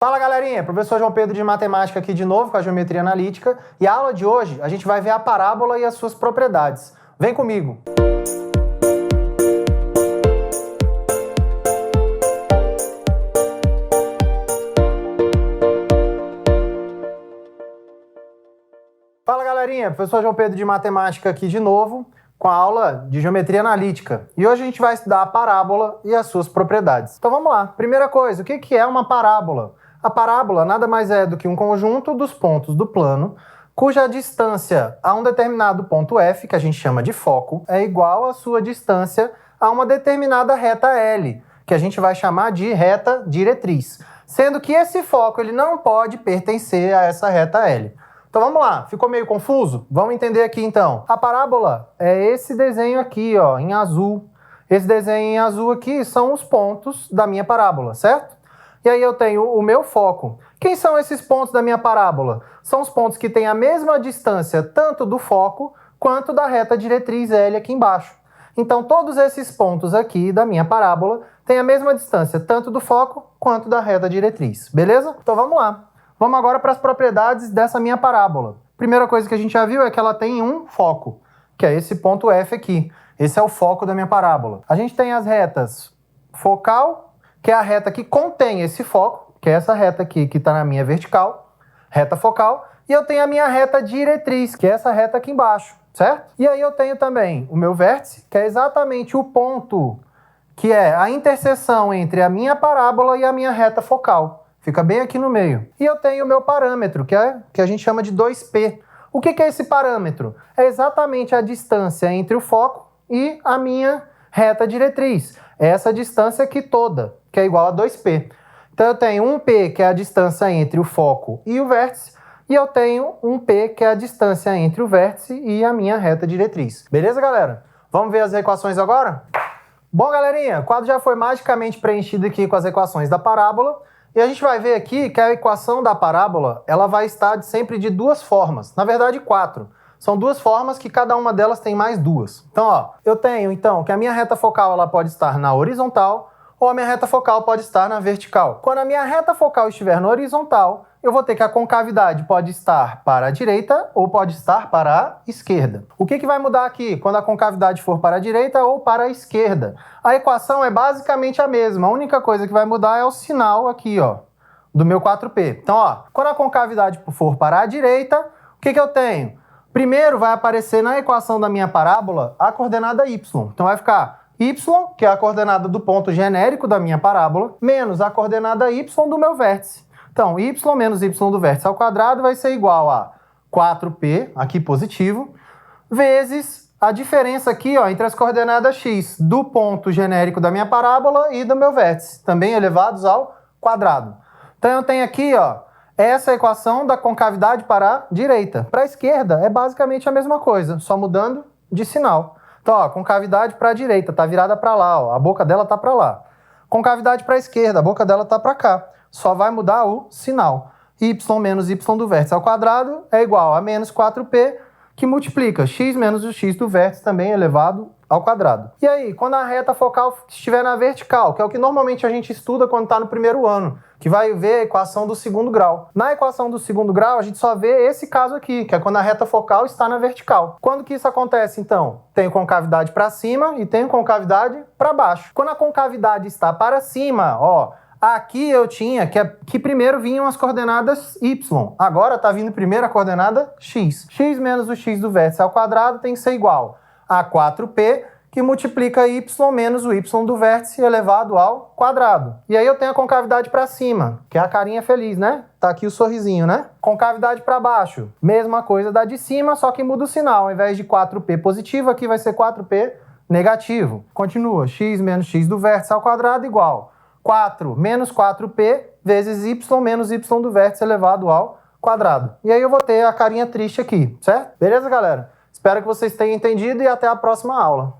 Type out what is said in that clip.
Fala galerinha, professor João Pedro de Matemática aqui de novo com a geometria analítica e a aula de hoje a gente vai ver a parábola e as suas propriedades. Vem comigo! Fala galerinha, professor João Pedro de Matemática aqui de novo com a aula de geometria analítica. E hoje a gente vai estudar a parábola e as suas propriedades. Então vamos lá. Primeira coisa, o que é uma parábola? A parábola nada mais é do que um conjunto dos pontos do plano cuja distância a um determinado ponto F, que a gente chama de foco, é igual à sua distância a uma determinada reta L, que a gente vai chamar de reta diretriz. Sendo que esse foco ele não pode pertencer a essa reta L. Então vamos lá, ficou meio confuso? Vamos entender aqui então. A parábola é esse desenho aqui, ó, em azul. Esse desenho em azul aqui são os pontos da minha parábola, certo? E aí eu tenho o meu foco. Quem são esses pontos da minha parábola? São os pontos que têm a mesma distância tanto do foco quanto da reta diretriz L aqui embaixo. Então todos esses pontos aqui da minha parábola têm a mesma distância tanto do foco quanto da reta diretriz, beleza? Então vamos lá. Vamos agora para as propriedades dessa minha parábola. Primeira coisa que a gente já viu é que ela tem um foco, que é esse ponto F aqui. Esse é o foco da minha parábola. A gente tem as retas focal, que é a reta que contém esse foco, que é essa reta aqui que está na minha vertical, reta focal, e eu tenho a minha reta diretriz, que é essa reta aqui embaixo, certo? E aí eu tenho também o meu vértice, que é exatamente o ponto que é a interseção entre a minha parábola e a minha reta focal. Fica bem aqui no meio. E eu tenho o meu parâmetro, que a gente chama de 2P. O que é esse parâmetro? É exatamente a distância entre o foco e a minha reta diretriz. É essa distância aqui toda, que é igual a 2P. Então eu tenho 1P, que é a distância entre o foco e o vértice, e eu tenho 1P, que é a distância entre o vértice e a minha reta diretriz. Beleza, galera? Vamos ver as equações agora? Bom, galerinha, o quadro já foi magicamente preenchido aqui com as equações da parábola, e a gente vai ver aqui que a equação da parábola ela vai estar sempre de duas formas, na verdade 4. São duas formas que cada uma delas tem mais duas. Então, ó, eu tenho então que a minha reta focal ela pode estar na horizontal ou a minha reta focal pode estar na vertical. Quando a minha reta focal estiver na horizontal, eu vou ter que a concavidade pode estar para a direita ou pode estar para a esquerda. O que vai mudar aqui quando a concavidade for para a direita ou para a esquerda? A equação é basicamente a mesma. A única coisa que vai mudar é o sinal aqui, ó, do meu 4P. Então, ó, quando a concavidade for para a direita, o que eu tenho? Primeiro vai aparecer na equação da minha parábola a coordenada y. Então vai ficar y, que é a coordenada do ponto genérico da minha parábola, menos a coordenada y do meu vértice. Então, y menos y do vértice ao quadrado vai ser igual a 4p, aqui positivo, vezes a diferença aqui, ó, entre as coordenadas x do ponto genérico da minha parábola e do meu vértice, também elevados ao quadrado. Então eu tenho aqui, ó, essa é a equação da concavidade para a direita. Para a esquerda é basicamente a mesma coisa, só mudando de sinal. Então, ó, concavidade para a direita, tá virada para lá, ó, a boca dela tá para lá. Concavidade para a esquerda, a boca dela tá para cá. Só vai mudar o sinal. Y menos y do vértice ao quadrado é igual a menos 4p, que multiplica x menos o x do vértice também elevado ao quadrado. E aí, quando a reta focal estiver na vertical, que é o que normalmente a gente estuda quando está no primeiro ano, que vai ver a equação do segundo grau. Na equação do segundo grau, a gente só vê esse caso aqui, que é quando a reta focal está na vertical. Quando que isso acontece, então? Tenho concavidade para cima e tenho concavidade para baixo. Quando a concavidade está para cima, ó, aqui eu tinha que primeiro vinham as coordenadas y. Agora está vindo primeiro a coordenada x. X menos o x do vértice ao quadrado tem que ser igual a 4p, que multiplica y menos o y do vértice elevado ao quadrado. E aí eu tenho a concavidade para cima, que é a carinha feliz, né? Tá aqui o sorrisinho, né? Concavidade para baixo, mesma coisa da de cima, só que muda o sinal. Ao invés de 4p positivo, aqui vai ser 4p negativo. Continua, x menos x do vértice ao quadrado igual 4 menos 4p vezes y menos y do vértice elevado ao quadrado. E aí eu vou ter a carinha triste aqui, certo? Beleza, galera? Espero que vocês tenham entendido e até a próxima aula.